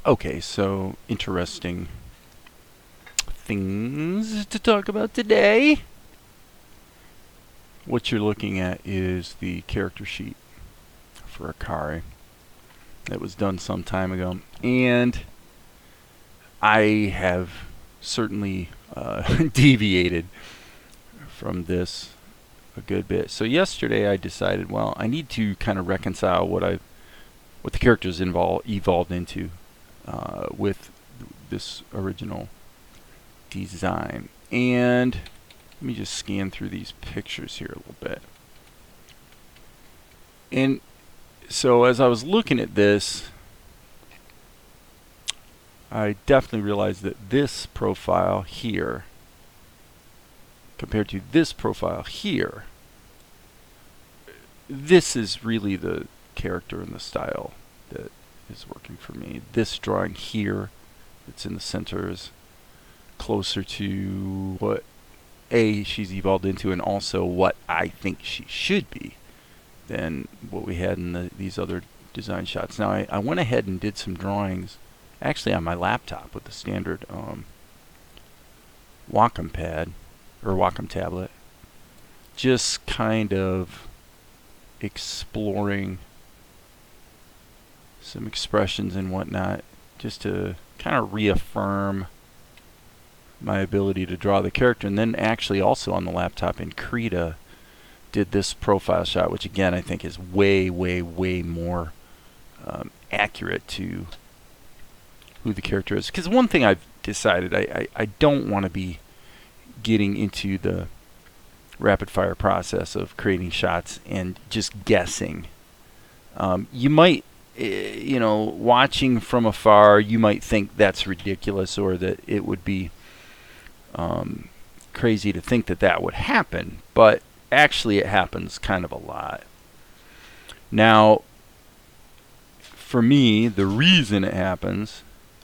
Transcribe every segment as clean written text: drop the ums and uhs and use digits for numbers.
Okay, so interesting things to talk about today. What you're looking at is the character sheet for Akari that was done some time ago, and I have certainly deviated from this a good bit. So yesterday I decided, well, I need to kind of reconcile what the characters evolved into with this original design. And let me just scan through these pictures here a little bit. And so as I was looking at this, I definitely realized that this profile here compared to this profile here, this is really the character and the style that is working for me. This drawing here that's in the center is closer to what she's evolved into, and also what I think she should be, than what we had in these other design shots. Now I went ahead and did some drawings actually on my laptop with the standard Wacom pad or Wacom tablet, just kind of exploring some expressions and whatnot, just to kind of reaffirm my ability to draw the character. And then actually also on the laptop in Krita did this profile shot, which again I think is way more accurate to who the character is. Because one thing I've decided, I don't want to be getting into the rapid fire process of creating shots and just guessing. You might, watching from afar, you might think that's ridiculous, or that it would be crazy to think that that would happen. But actually it happens kind of a lot. Now, for me, the reason it happens,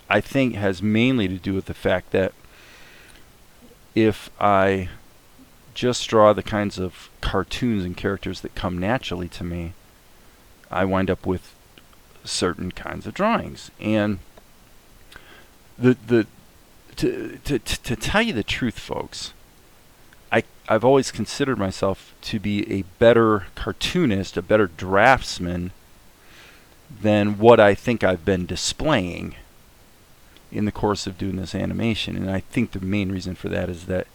I think, has mainly to do with the fact that if I just draw the kinds of cartoons and characters that come naturally to me, I wind up with certain kinds of drawings. And to tell you the truth, folks, I've always considered myself to be a better cartoonist, a better draftsman than what I think I've been displaying in the course of doing this animation. And I think the main reason for that is that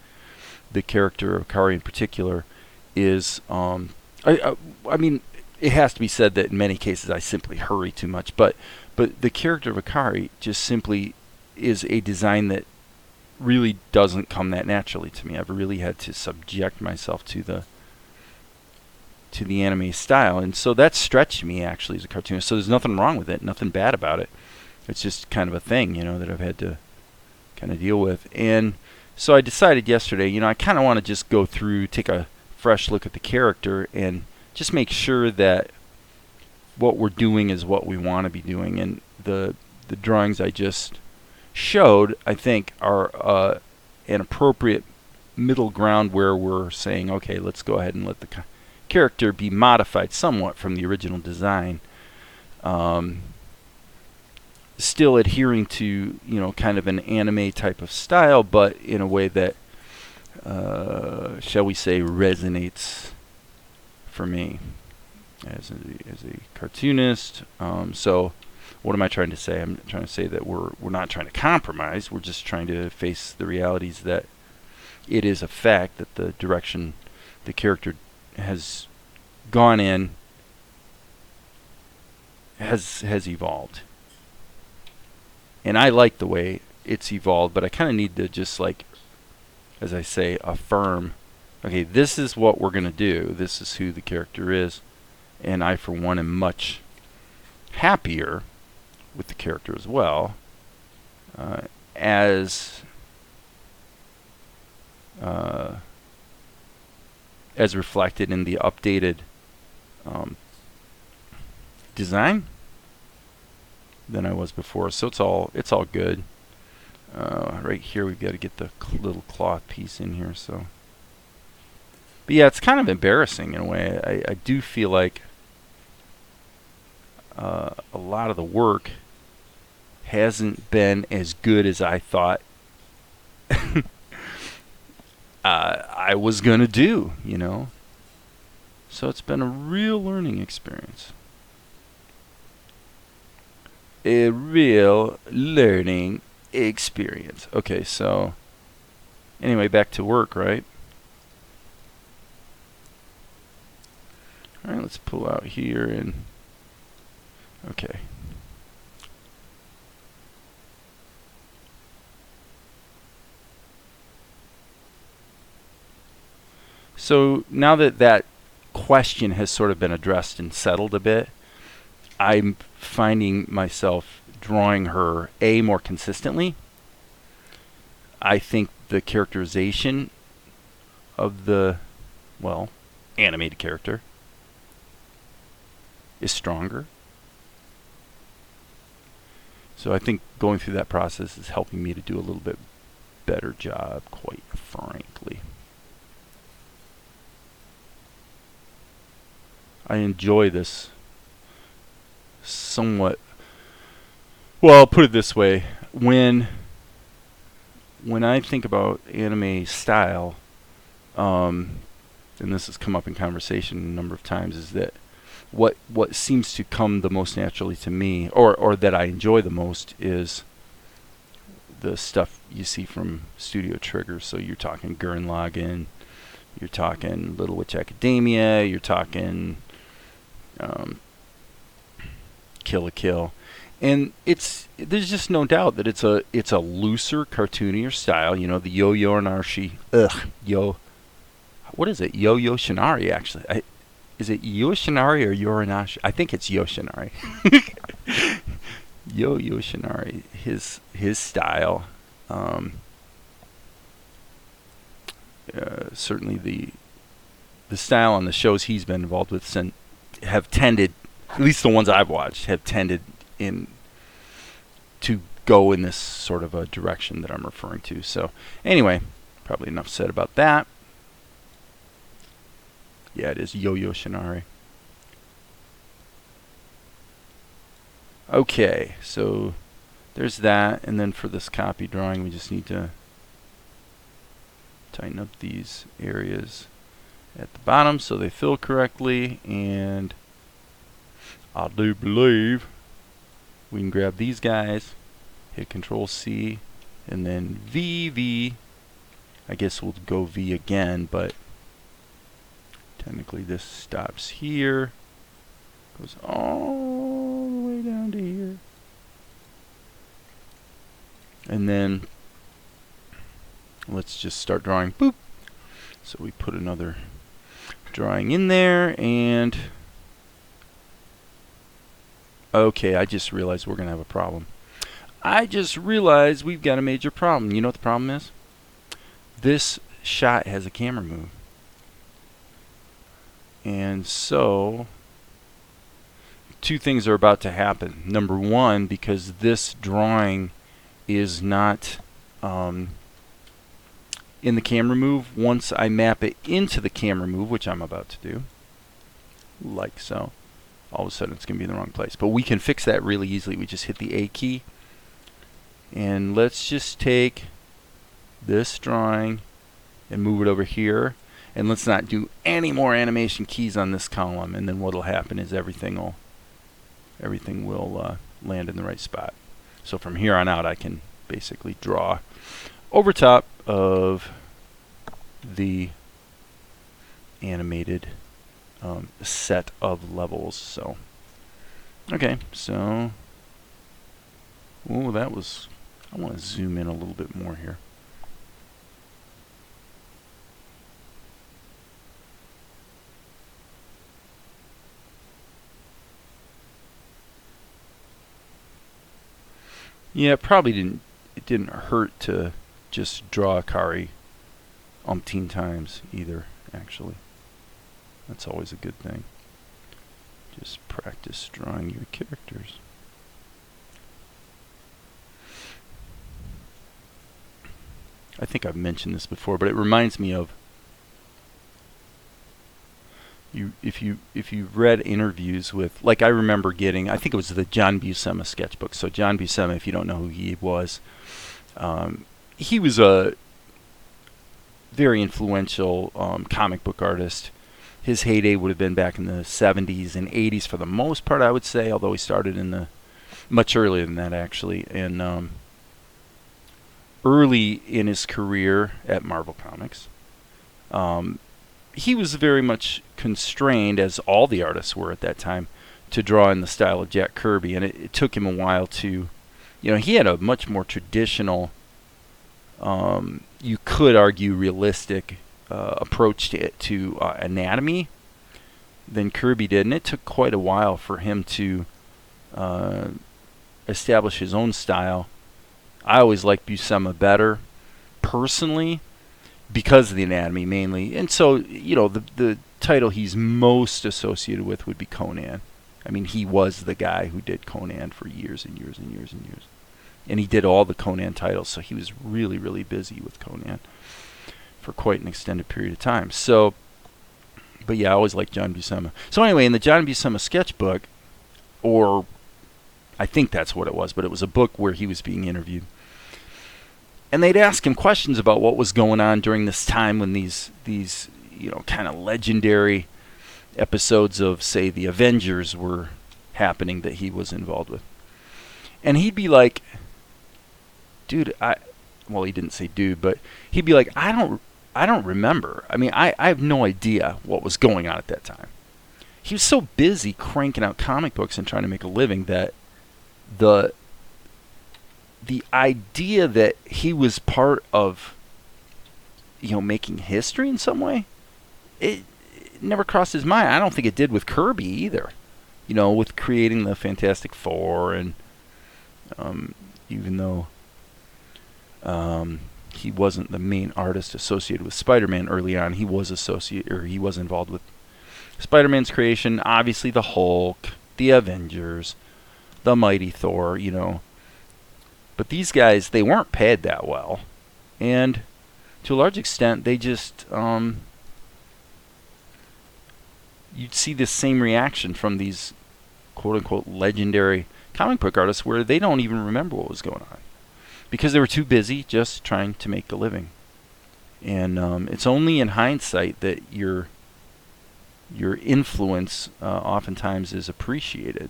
the character of Akari in particular is, I mean, it has to be said that in many cases I simply hurry too much, but the character of Akari just simply is a design that really doesn't come that naturally to me. I've really had to subject myself to the anime style, and so that stretched me actually as a cartoonist. So there's nothing wrong with it, nothing bad about it. It's just kind of a thing, that I've had to kind of deal with. And so I decided yesterday, I kind of want to just go through, take a fresh look at the character, and just make sure that what we're doing is what we want to be doing. And the drawings I just showed, I think, are an appropriate middle ground where we're saying, okay, let's go ahead and let the character be modified somewhat from the original design, still adhering to kind of an anime type of style, but in a way that shall we say resonates for me as a cartoonist. So what am I trying to say? I'm trying to say that we're not trying to compromise. We're just trying to face the realities that it is a fact that the direction the character has gone in has evolved. And I like the way it's evolved, but I kind of need to just, like, as I say, affirm, okay, this is what we're going to do. This is who the character is. And I, for one, am much happier with the character as well, as reflected in the updated design than I was before. So it's all good. Right here we've got to get the little cloth piece in here. So, but yeah, it's kind of embarrassing in a way. I do feel like a lot of the work hasn't been as good as I thought I was going to do, you know. So it's been a real learning experience. A real learning experience. Okay, so anyway, back to work, right? All right, let's pull out here and okay. So now that that question has sort of been addressed and settled a bit, I'm finding myself drawing her more consistently. I think the characterization of the, well, animated character is stronger. So I think going through that process is helping me to do a little bit better job, quite frankly. I enjoy this somewhat. Well, I'll put it this way. When I think about anime style, and this has come up in conversation a number of times, is that what seems to come the most naturally to me, or that I enjoy the most, is the stuff you see from Studio Trigger. So you're talking Gurren Lagann, you're talking Little Witch Academia, you're talking Kill la Kill, and there's just no doubt that it's a looser, cartoonier style. You know, the Yo-Yo Shinari. What is it? Yo-Yo Shinari, actually. Is it Yoshinari or Yorinashi? I think it's Yoshinari. Yo-Yo Shinari. His style. Certainly the style on the shows he's been involved with have tended, at least the ones I've watched, have tended to go in this sort of a direction that I'm referring to. So anyway, probably enough said about that. Yeah, it is Yo-Yo Shinari. Okay, so there's that, and then for this copy drawing, we just need to tighten up these areas at the bottom so they fill correctly, and I do believe we can grab these guys, hit Control C, and then V. I guess we'll go V again, but technically this stops here, goes all the way down to here, and then let's just start drawing. Boop. So we put another drawing in there, and okay, I just realized we're gonna have a problem. I just realized we've got a major problem. You know what the problem is? This shot has a camera move. And so two things are about to happen. Number one, because this drawing is not in the camera move, once I map it into the camera move, which I'm about to do, like so, all of a sudden it's going to be in the wrong place. But we can fix that really easily. We just hit the A key, and let's just take this drawing and move it over here, and let's not do any more animation keys on this column, and then what'll happen is everything will land in the right spot. So from here on out I can basically draw over top of the animated set of levels. So okay, so I want to zoom in a little bit more here. Yeah, it didn't hurt to just draw Akari umpteen times either, actually. That's always a good thing. Just practice drawing your characters. I think I've mentioned this before, but it reminds me of if you read interviews with, like, I remember getting, I think it was the John Buscema sketchbook. So John Buscema, if you don't know who he was a very influential comic book artist. His heyday would have been back in the 70s and 80s for the most part, I would say, although he started in the much earlier than that, actually. And early in his career at Marvel Comics, he was very much constrained, as all the artists were at that time, to draw in the style of Jack Kirby. And it took him a while to, he had a much more traditional, you could argue realistic approach to anatomy than Kirby did. And it took quite a while for him to establish his own style. I always liked Buscema better, personally, because of the anatomy mainly. And so, the title he's most associated with would be Conan. I mean, he was the guy who did Conan for years and years and years and years. And he did all the Conan titles, so he was really, really busy with Conan for quite an extended period of time. So, but yeah, I always liked John Buscema. So anyway, in the John Buscema sketchbook, or I think that's what it was, but it was a book where he was being interviewed. And they'd ask him questions about what was going on during this time when these kind of legendary episodes of, say, the Avengers were happening that he was involved with. And he'd be like, dude, well, he didn't say dude, but he'd be like, I don't remember. I mean, I have no idea what was going on at that time. He was so busy cranking out comic books and trying to make a living that the idea that he was part of, making history in some way, it never crossed his mind. I don't think it did with Kirby either. With creating the Fantastic Four, and even though he wasn't the main artist associated with Spider-Man early on, he was involved with Spider-Man's creation. Obviously, the Hulk, the Avengers, the Mighty Thor. But these guys, they weren't paid that well, and to a large extent, they just you'd see this same reaction from these quote-unquote legendary comic book artists, where they don't even remember what was going on because they were too busy just trying to make a living. And it's only in hindsight that your influence oftentimes is appreciated.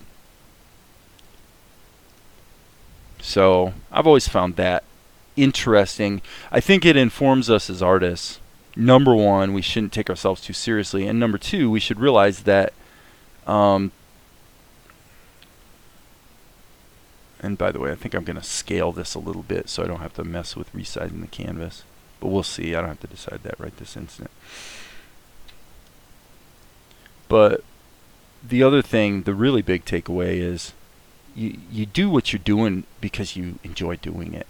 So I've always found that interesting. I think it informs us as artists. Number one, we shouldn't take ourselves too seriously. And number two, we should realize that, and by the way, I think I'm going to scale this a little bit so I don't have to mess with resizing the canvas. But we'll see. I don't have to decide that right this instant. But the other thing, the really big takeaway is, you do what you're doing because you enjoy doing it.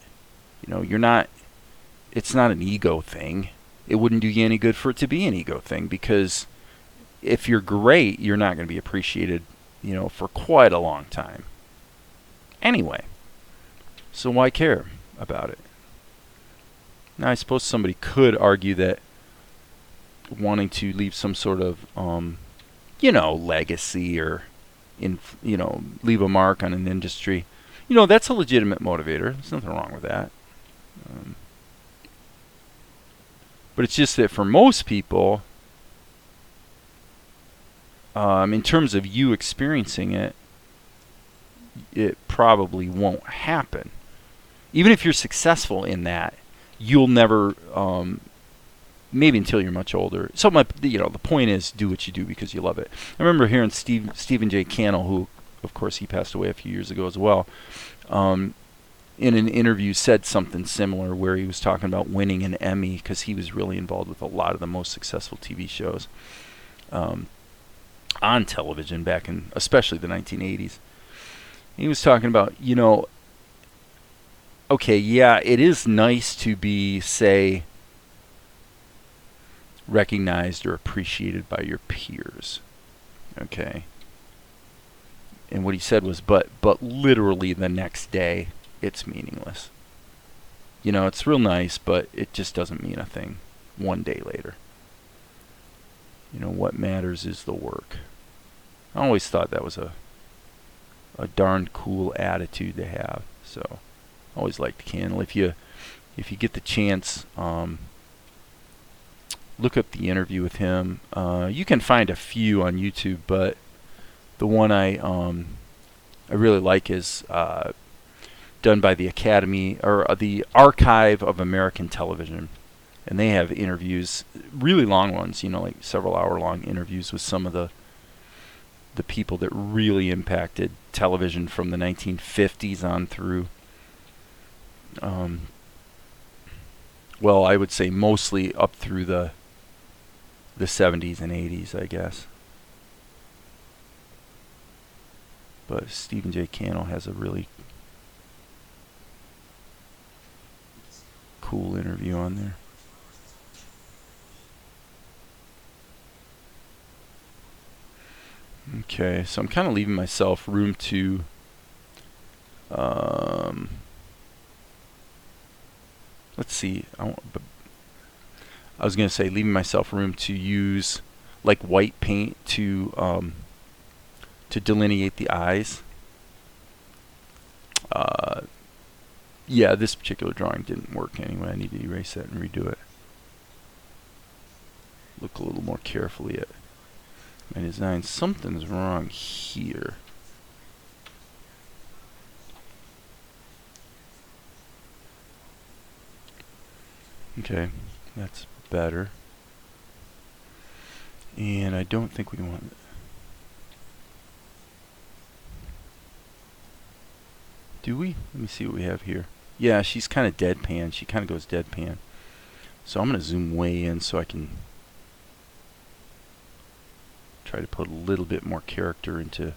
It's not an ego thing. It wouldn't do you any good for it to be an ego thing, because if you're great, you're not going to be appreciated, for quite a long time. Anyway, so why care about it? Now, I suppose somebody could argue that wanting to leave some sort of, legacy, or leave a mark on an industry, that's a legitimate motivator. There's nothing wrong with that. But it's just that for most people, in terms of you experiencing it, it probably won't happen. Even if you're successful in that, you'll never, maybe until you're much older. So the point is, do what you do because you love it. I remember hearing Stephen J. Cannell, who, of course, he passed away a few years ago as well, in an interview said something similar, where he was talking about winning an Emmy because he was really involved with a lot of the most successful TV shows on television back in especially the 1980s. He was talking about, okay, yeah, it is nice to be, say, recognized or appreciated by your peers. Okay. And what he said was, but literally the next day, it's meaningless. It's real nice, but it just doesn't mean a thing one day later. You know, what matters is the work. I always thought that was a darn cool attitude to have. So I always liked Cannell. If you get the chance, look up the interview with him. You can find a few on YouTube, but the one I really like is done by the Academy, or the Archive of American Television, and they have interviews, really long ones, you know, like several hour-long interviews with some of the people that really impacted television from the 1950s on through. Well, I would say mostly up through the 70s and 80s, I guess. But Stephen J. Cannell has a really cool interview on there. Okay, so I'm kind of leaving myself room to let's see. I was going to say leaving myself room to use like white paint to delineate the eyes. Yeah, this particular drawing didn't work anyway. I need to erase that and redo it. Look a little more carefully at my design. Something's wrong here. Okay, that's better. And I don't think we want it. Do we? Let me see what we have here. Yeah, she's kind of deadpan. She kind of goes deadpan. So I'm going to zoom way in so I can try to put a little bit more character into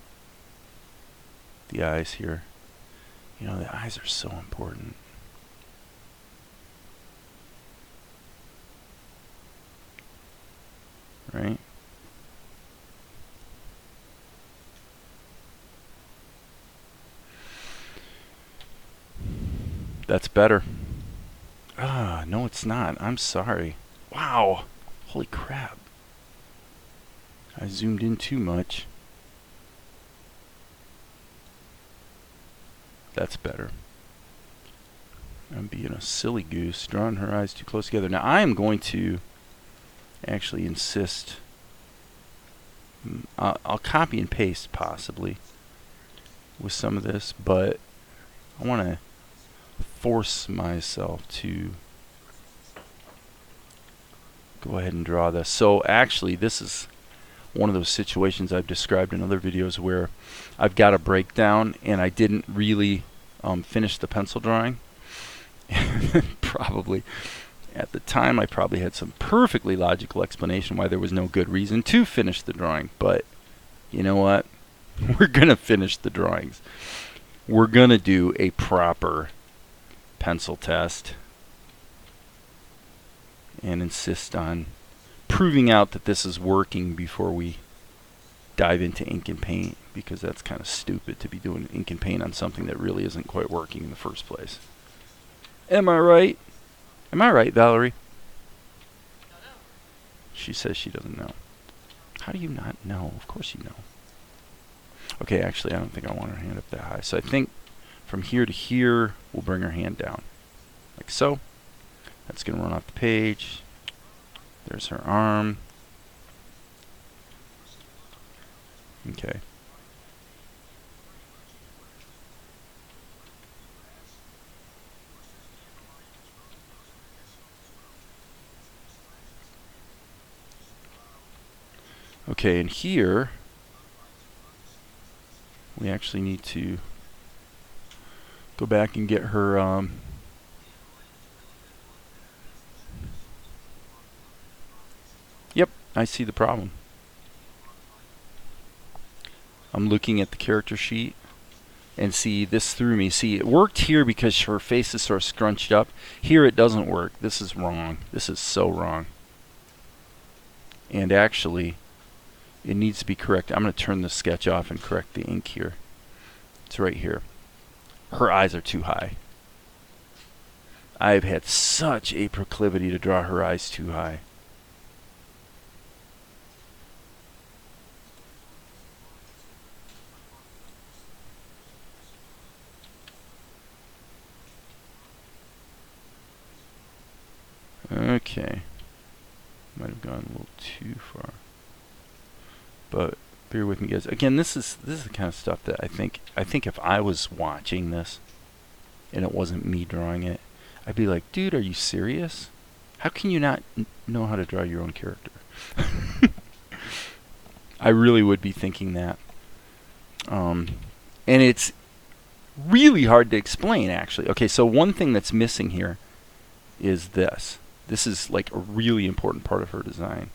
the eyes here. You know, the eyes are so important. Right? That's better. Ah, no it's not. I'm sorry. Wow. Holy crap. I zoomed in too much. That's better. I'm being a silly goose, drawing her eyes too close together. Now I am going to actually insist. I'll copy and paste possibly with some of this, but I want to force myself to go ahead and draw this. So actually this is one of those situations I've described in other videos where I've got a breakdown and I didn't really finish the pencil drawing. Probably at the time I probably had some perfectly logical explanation why there was no good reason to finish the drawing, but you know what? We're gonna finish the drawings. We're gonna do a proper pencil test and insist on proving out that this is working before we dive into ink and paint, because that's kind of stupid to be doing ink and paint on something that really isn't quite working in the first place. Am I right? Am I right, Valerie? She says she doesn't know. How do you not know? Of course you know. Okay, actually I don't think I want her hand up that high. So I think from here to here we'll bring her hand down. Like so. That's going to run off the page. There's her arm. Okay. Okay, and here we actually need to go back and get her yep, I see the problem. I'm looking at the character sheet and see, this threw me. See, it worked here because her face is sort of scrunched up. Here it doesn't work. This is wrong. This is so wrong. And actually it needs to be corrected. I'm going to turn the sketch off and correct the ink here. It's right here. Her eyes are too high. I've had such a proclivity to draw her eyes too high. Okay. Might have gone a little too far. But bear with me, guys. Again, this is the kind of stuff that I think if I was watching this and it wasn't me drawing it, I'd be like, dude, are you serious? How can you not know how to draw your own character? I really would be thinking that. And it's really hard to explain, actually. Okay, so one thing that's missing here is this. This is like a really important part of her design.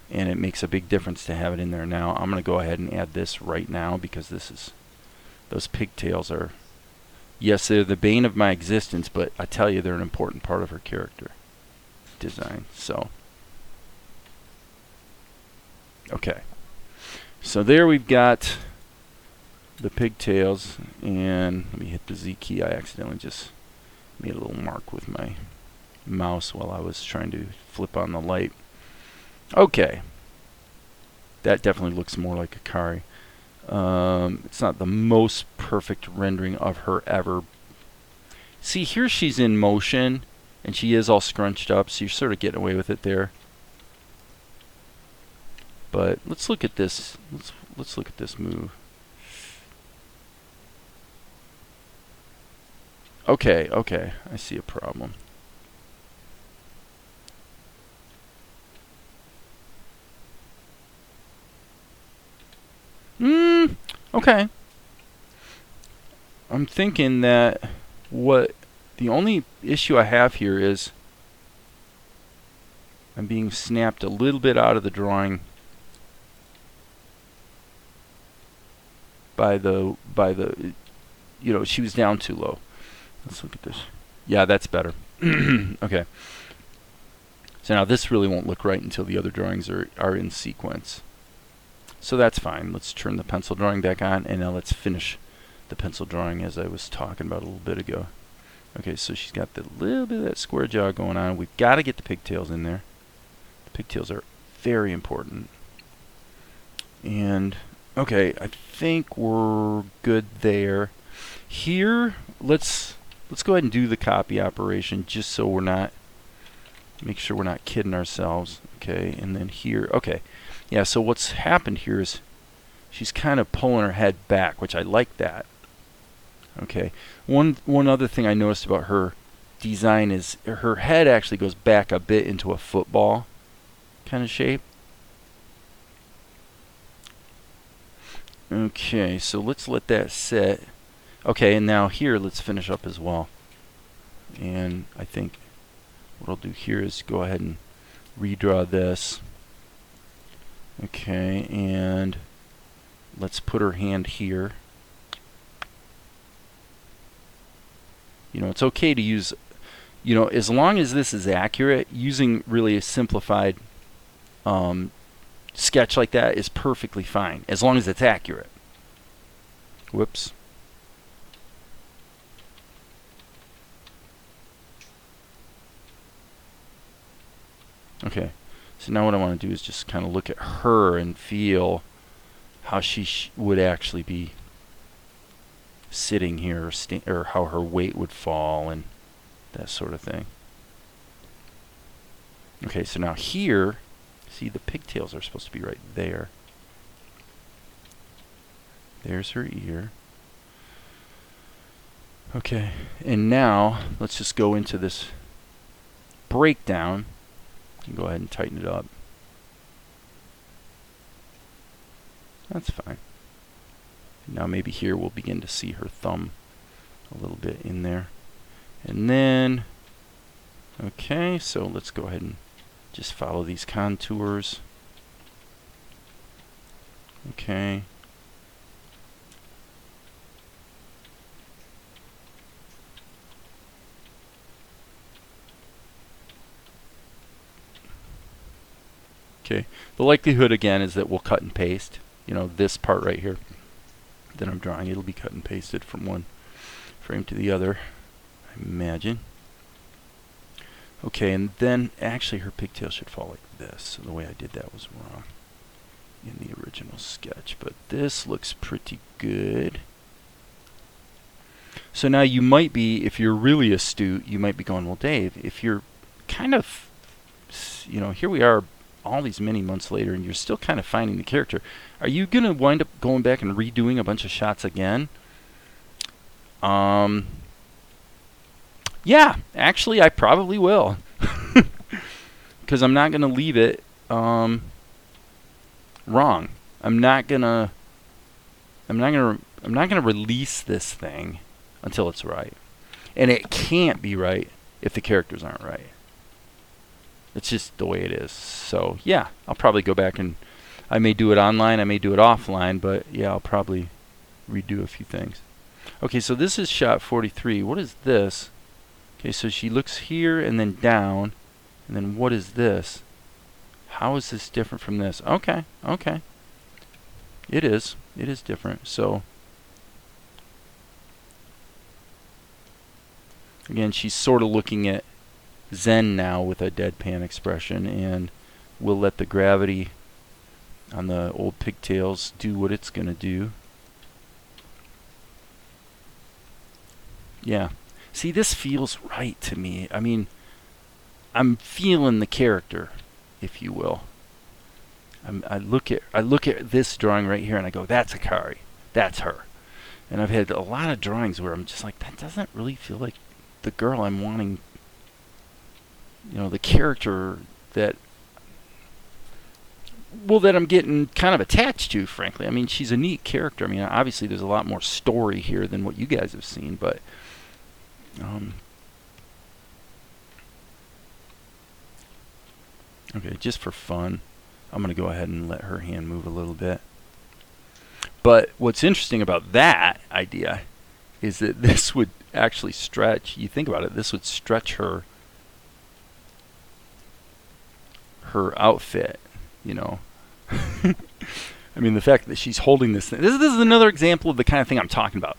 And it makes a big difference to have it in there now. I'm going to go ahead and add this right now because this is, those pigtails are, yes, they're the bane of my existence, but I tell you, they're an important part of her character design. So, okay. So there we've got the pigtails, and let me hit the Z key. I accidentally just made a little mark with my mouse while I was trying to flip on the light. Okay. That definitely looks more like Akari. It's not the most perfect rendering of her ever. See, here she's in motion, and she is all scrunched up, so you're sort of getting away with it there. But let's look at this. Let's look at this move. Okay, okay, I see a problem. Okay. I'm thinking that the only issue I have here is I'm being snapped a little bit out of the drawing by the you know, she was down too low. Let's look at this. Yeah, that's better. Okay. So now this really won't look right until the other drawings are in sequence. So that's fine. Let's turn the pencil drawing back on, and now let's finish the pencil drawing as I was talking about a little bit ago. Okay, so she's got the little bit of that square jaw going on. We've got to get the pigtails in there. The pigtails are very important. And okay, I think we're good there. Here, let's go ahead and do the copy operation just so we're not, make sure we're not kidding ourselves. Okay, and then here, okay. Yeah, so what's happened here is she's kind of pulling her head back, which I like that. Okay. One other thing I noticed about her design is her head actually goes back a bit into a football kind of shape. Okay, so let's let that sit. Okay, and now here let's finish up as well. And I think what I'll do here is go ahead and redraw this. Okay, and let's put her hand here. You know, it's okay to use, you know, as long as this is accurate, using really a simplified sketch like that is perfectly fine, as long as it's accurate. Whoops. Okay. So now what I want to do is just kind of look at her and feel how she would actually be sitting here, or how her weight would fall and that sort of thing. Okay, so now here, see, the pigtails are supposed to be right there. There's her ear. Okay, and now let's just go into this breakdown. Go ahead and tighten it up. That's fine. Now maybe here we'll begin to see her thumb a little bit in there. And then, okay, so let's go ahead and just follow these contours. Okay. Okay, the likelihood again is that we'll cut and paste. You know, this part right here that I'm drawing, it'll be cut and pasted from one frame to the other, I imagine. Okay, and then actually her pigtail should fall like this. So the way I did that was wrong in the original sketch, but this looks pretty good. So So now you might be, if you're really astute, you might be going, well, Dave, if you're kind of, here we are all these many months later and you're still kind of finding the character, are you going to wind up going back and redoing a bunch of shots again? Yeah, actually, I probably will. Because I'm not going to leave it wrong. I'm not gonna release this thing until it's right. And it can't be right if the characters aren't right. It's just the way it is. So yeah, I'll probably go back and I may do it online, I may do it offline, but yeah, I'll probably redo a few things. Okay, so this is shot 43. What is this? Okay, so she looks here and then down, and then what is this? How is this different from this? Okay. It is different. So again, she's sort of looking at Zen now with a deadpan expression, and we'll let the gravity on the old pigtails do what it's going to do. Yeah. See, this feels right to me. I mean, I'm feeling the character, if you will. I look at this drawing right here and I go, that's Akari. That's her. And I've had a lot of drawings where I'm just like, that doesn't really feel like the girl I'm wanting, the character that I'm getting kind of attached to, frankly. I mean, she's a neat character. I mean, obviously there's a lot more story here than what you guys have seen, but okay, just for fun, I'm going to go ahead and let her hand move a little bit. But what's interesting about that idea is that this would actually stretch, you think about it, this would stretch her outfit, I mean, the fact that she's holding this thing. This is another example of the kind of thing I'm talking about.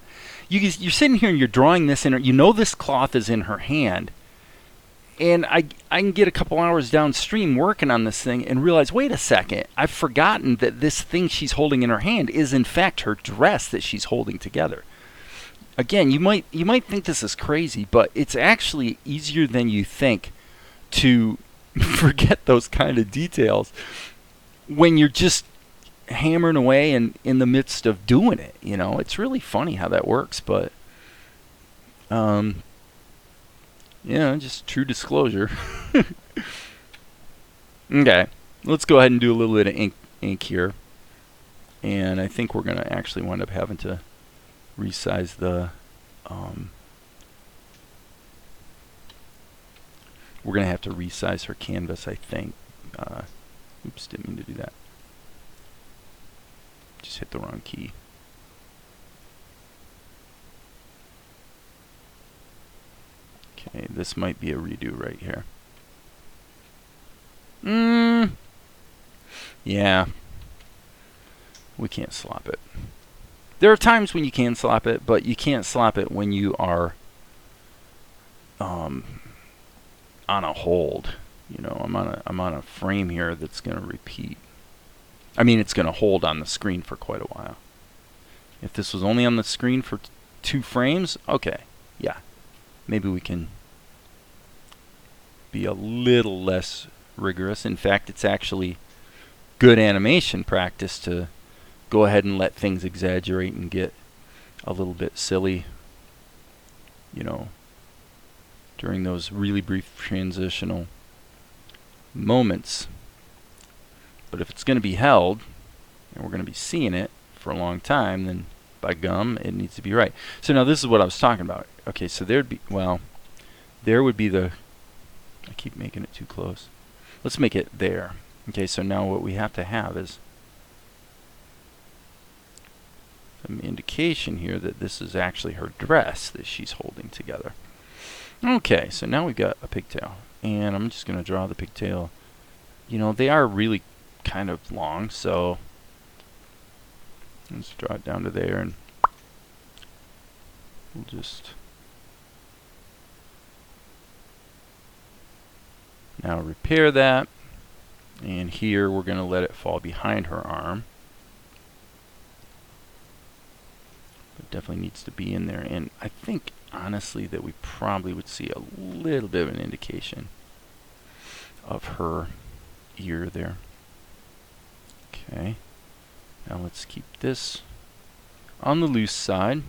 You're sitting here and you're drawing this in her. You know this cloth is in her hand. And I can get a couple hours downstream working on this thing and realize, wait a second, I've forgotten that this thing she's holding in her hand is in fact her dress that she's holding together. Again, you might think this is crazy, but it's actually easier than you think to forget those kind of details when you're just hammering away and in the midst of doing it. It's really funny how that works, but just true disclosure. Okay, let's go ahead and do a little bit of ink here, and I think we're going to actually wind up having to resize the we're going to have to resize her canvas, I think. Oops, didn't mean to do that. Just hit the wrong key. Okay, this might be a redo right here. Yeah. We can't slop it. There are times when you can slop it, but you can't slop it when you are on a hold. I'm on a frame here that's going to repeat. I mean, it's going to hold on the screen for quite a while. If this was only on the screen for 2 frames, okay, yeah, maybe we can be a little less rigorous. In fact, it's actually good animation practice to go ahead and let things exaggerate and get a little bit silly, during those really brief transitional moments. But if it's going to be held, and we're going to be seeing it for a long time, then by gum, it needs to be right. So now this is what I was talking about. Okay, so there would be the, I keep making it too close. Let's make it there. Okay, so now what we have to have is some indication here that this is actually her dress that she's holding together. Okay, so now we've got a pigtail, and I'm just going to draw the pigtail. They are really kind of long, so let's draw it down to there, and we'll just now repair that. And here we're going to let it fall behind her arm. It definitely needs to be in there. And I think, honestly, that we probably would see a little bit of an indication of her ear there. Okay. Now let's keep this on the loose side.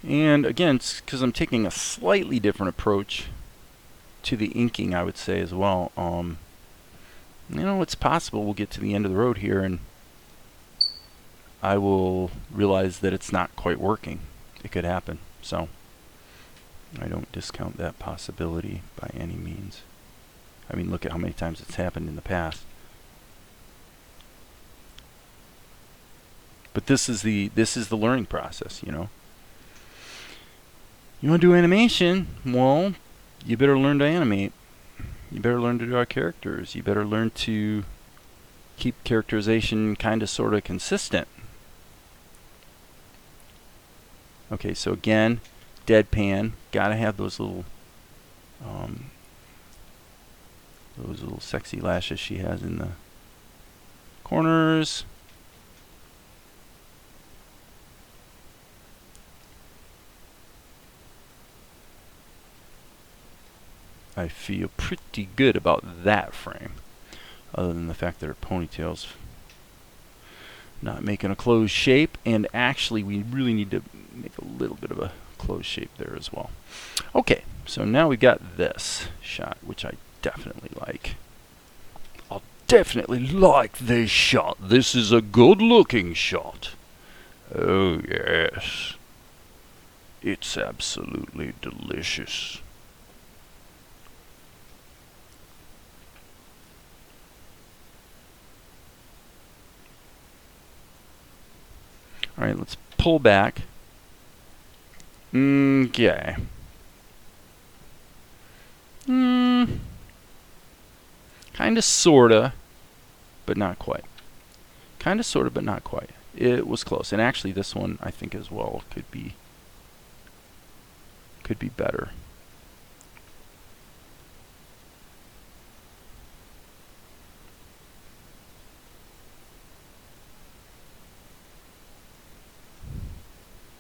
And again, it's because I'm taking a slightly different approach to the inking, I would say, as well. You know, it's possible we'll get to the end of the road here and I will realize that it's not quite working. It could happen. So I don't discount that possibility by any means. I mean, look at how many times it's happened in the past. But this is the learning process, you know. You want to do animation? Well, you better learn to animate. You better learn to draw characters. You better learn to keep characterization kind of sort of consistent. Okay, so again, deadpan. Gotta have those little sexy lashes she has in the corners. I feel pretty good about that frame, other than the fact that her ponytail's not making a closed shape, and actually we really need to make a little bit of a closed shape there as well. Okay, so now we've got this shot, which I definitely like. I definitely like this shot. This is a good looking shot. Oh yes, it's absolutely delicious. Alright, let's pull back. Okay. Kinda, sorta, but not quite. Kinda, sorta, but not quite. It was close. And actually this one, I think as well, could be better.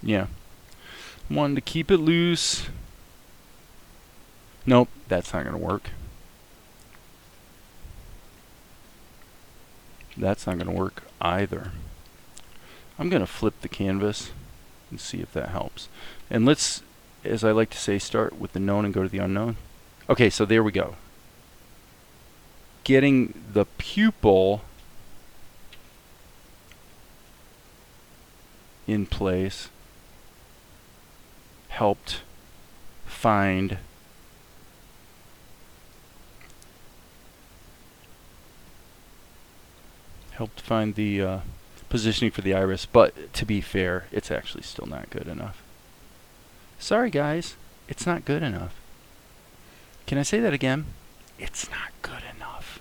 Yeah. Wanted to keep it loose. Nope, that's not going to work. That's not going to work either. I'm going to flip the canvas and see if that helps. And let's, as I like to say, start with the known and go to the unknown. Okay, so there we go. Getting the pupil in place helped find the positioning for the iris, but to be fair, it's actually still not good enough. Sorry guys, it's not good enough. Can I say that again? It's not good enough.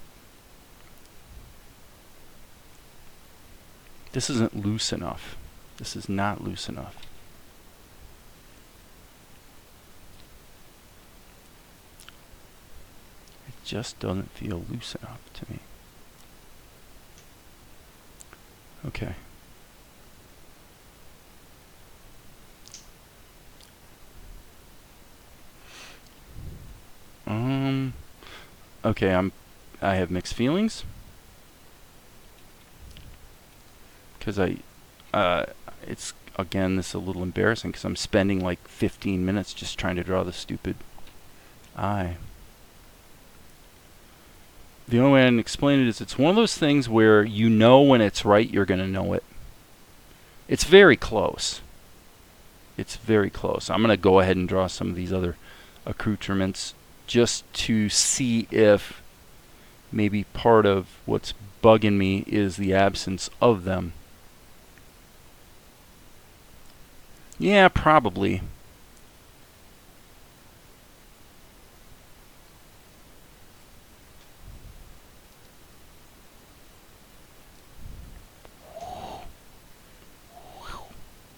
This isn't loose enough. This is not loose enough. It just doesn't feel loose enough to me. Okay. Okay, I have mixed feelings. Because it's, again, this is a little embarrassing because I'm spending like 15 minutes just trying to draw the stupid eye. The only way I can explain it is it's one of those things where you know when it's right, you're going to know it. It's very close. It's very close. I'm going to go ahead and draw some of these other accoutrements just to see if maybe part of what's bugging me is the absence of them. Yeah, probably.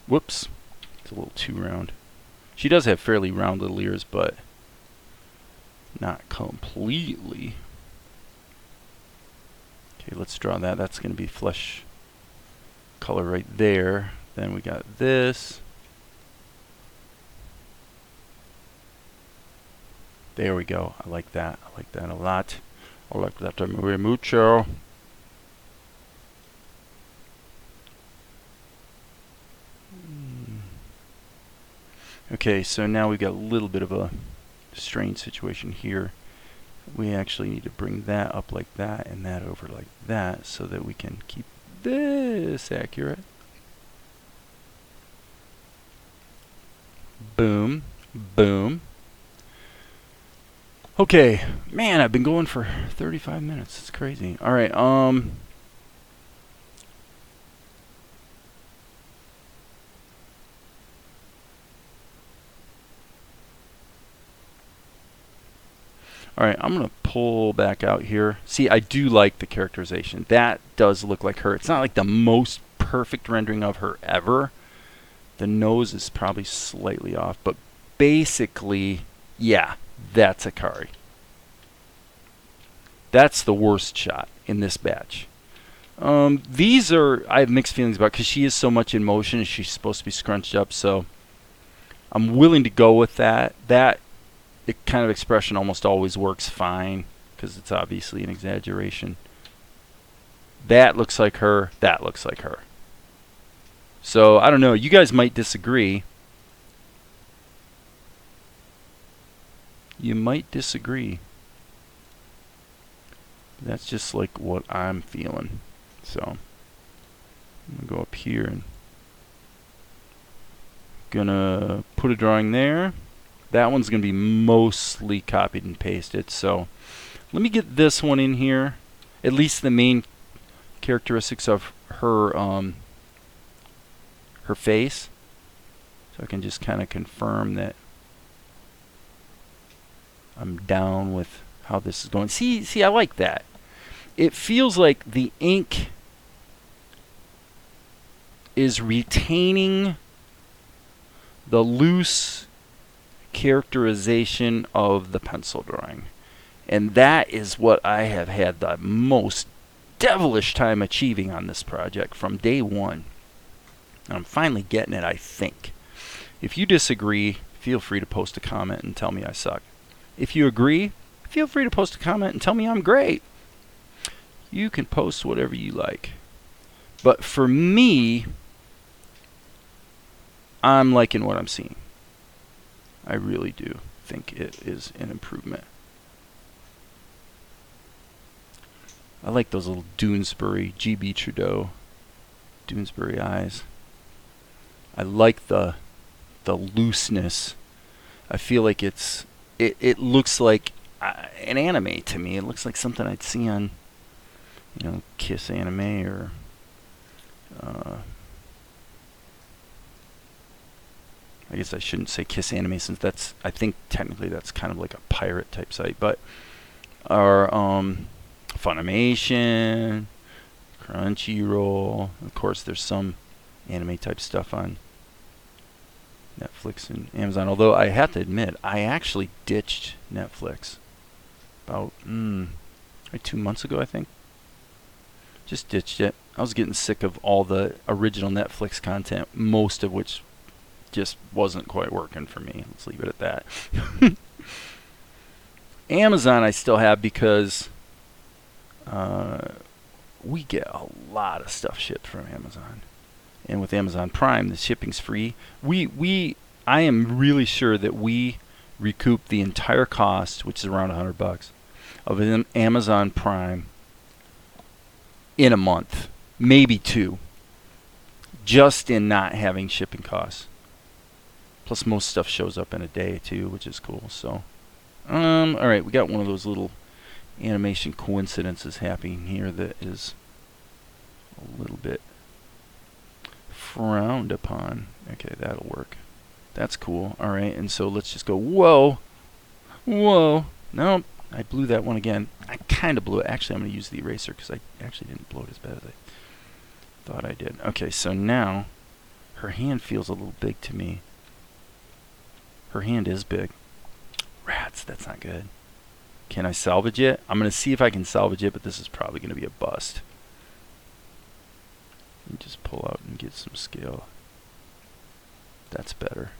Whoops. It's a little too round. She does have fairly round little ears, but Not completely. Okay, let's draw that. That's going to be flesh color right there. Then we got this. There we go. I like that. I like that a lot. I like that muy mucho. Okay, so now we've got a little bit of a strange situation here. We actually need to bring that up like that and that over like that so that we can keep this accurate. Boom. Boom. Okay. Man, I've been going for 35 minutes. It's crazy. All right. Alright, I'm going to pull back out here. See, I do like the characterization. That does look like her. It's not like the most perfect rendering of her ever. The nose is probably slightly off, but basically, yeah, that's Akari. That's the worst shot in this batch. These are, I have mixed feelings about because she is so much in motion and she's supposed to be scrunched up, so I'm willing to go with that. That kind of expression almost always works fine because it's obviously an exaggeration. That looks like her. That looks like her. So I don't know. You guys might disagree. You might disagree. That's just like what I'm feeling. So I'm gonna go up here and gonna put a drawing there. That one's going to be mostly copied and pasted. So let me get this one in here. At least the main characteristics of her her face. So I can just kind of confirm that I'm down with how this is going. See, I like that. It feels like the ink is retaining the loose characterization of the pencil drawing, and that is what I have had the most devilish time achieving on this project from day one. I'm finally getting it, I think. If you disagree, feel free to post a comment and tell me I suck. If you agree, feel free to post a comment and tell me I'm great. You can post whatever you like, but for me, I'm liking what I'm seeing. I really do think it is an improvement. I like those little Doonesbury, GB Trudeau, Doonesbury eyes. I like the looseness. I feel like it looks like an anime to me. It looks like something I'd see on, Kiss Anime or I guess I shouldn't say Kiss Anime since I think technically that's kind of like a pirate type site, but our Funimation, Crunchyroll, of course there's some anime type stuff on Netflix and Amazon, although I have to admit I actually ditched Netflix about 2 months ago, I think. Just ditched it. I was getting sick of all the original Netflix content, most of which just wasn't quite working for me. Let's leave it at that. Amazon I still have because we get a lot of stuff shipped from Amazon. And with Amazon Prime, the shipping's free. I am really sure that we recoup the entire cost, which is around $100, of an Amazon Prime in a month, maybe 2, just in not having shipping costs. Plus, most stuff shows up in a day too, which is cool. So, all right, we got one of those little animation coincidences happening here that is a little bit frowned upon. Okay, that'll work. That's cool. All right, and so let's just go. Whoa, whoa. Nope, I blew that one again. I kind of blew it. Actually, I'm going to use the eraser because I actually didn't blow it as bad as I thought I did. Okay, so now her hand feels a little big to me. Her hand is big. Rats, that's not good. Can I salvage it? I'm going to see if I can salvage it, but this is probably going to be a bust. Let me just pull out and get some scale. That's better.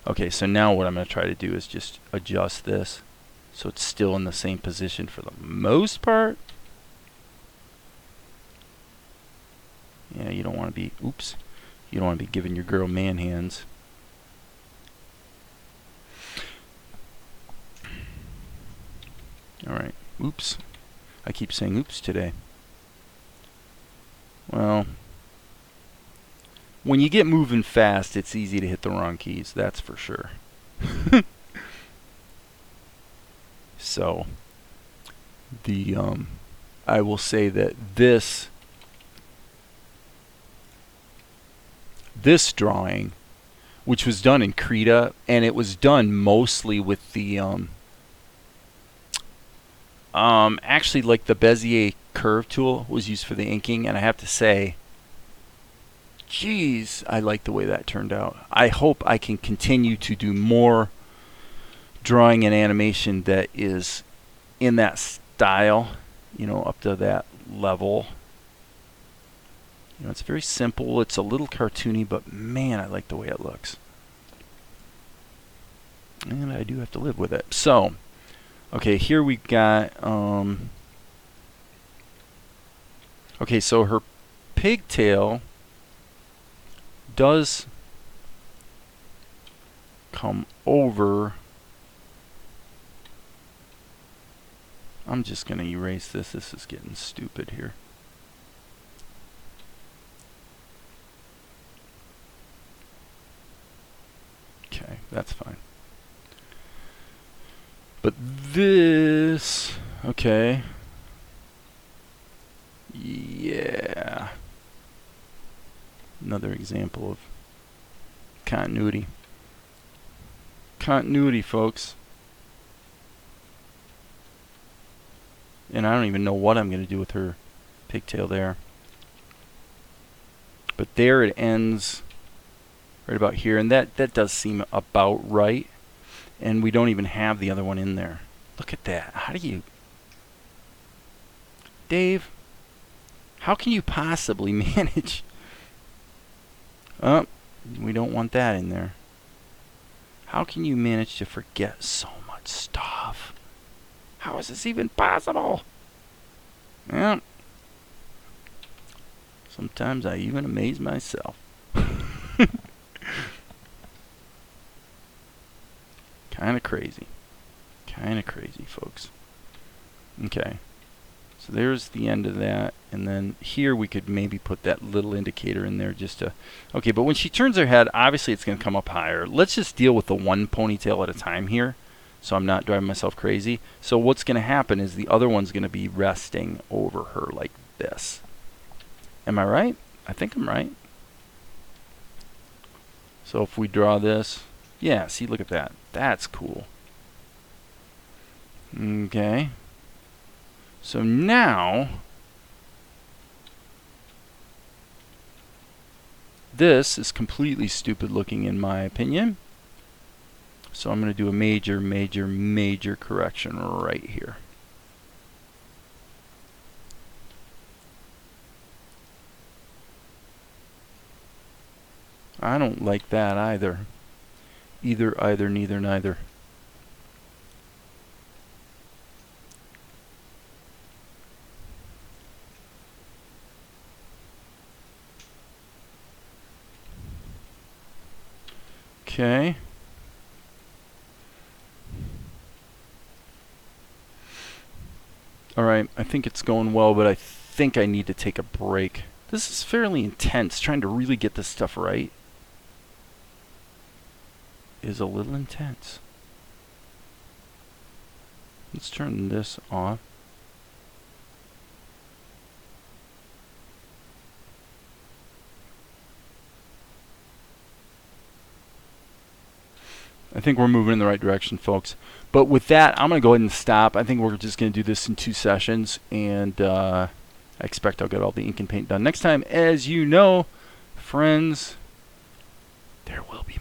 Okay, so now what I'm going to try to do is just adjust this so it's still in the same position for the most part. Yeah, you don't want to be, oops, you don't want to be giving your girl man hands. All right, oops. I keep saying oops today. Well, when you get moving fast, it's easy to hit the wrong keys, that's for sure. So, I will say that this drawing, which was done in Krita, and it was done mostly with the actually, like, the Bezier curve tool was used for the inking, and I have to say, geez, I like the way that turned out. I hope I can continue to do more drawing and animation that is in that style, you know, up to that level. You know, it's very simple, it's a little cartoony, but man, I like the way it looks. And I do have to live with it. So, okay, here we got, okay, so her pigtail does come over. I'm just going to erase this. This is getting stupid here. Okay, that's fine. But this, okay. Yeah. Another example of continuity. Continuity, folks. And I don't even know what I'm going to do with her pigtail there. But there it ends right about here. And that does seem about right. And we don't even have the other one in there. Look at that. How do you... Dave, how can you possibly manage... Oh, we don't want that in there. How can you manage to forget so much stuff? How is this even possible? Well, sometimes I even amaze myself. Kind of crazy. Kind of crazy, folks. Okay. So there's the end of that. And then here we could maybe put that little indicator in there just to... Okay, but when she turns her head, obviously it's going to come up higher. Let's just deal with the one ponytail at a time here, so I'm not driving myself crazy. So what's going to happen is the other one's going to be resting over her like this. Am I right? I think I'm right. So if we draw this... Yeah, see, look at that. That's cool. Okay. So now... This is completely stupid looking in my opinion. So I'm going to do a major, major, major correction right here. I don't like that either. Either, either, neither, neither. Okay. Alright, I think it's going well, but I think I need to take a break. This is fairly intense. Trying to really get this stuff right is a little intense. Let's turn this off. I think we're moving in the right direction, folks. But with that, I'm going to go ahead and stop. I think we're just going to do this in 2 sessions, and I expect I'll get all the ink and paint done next time. As you know, friends, there will be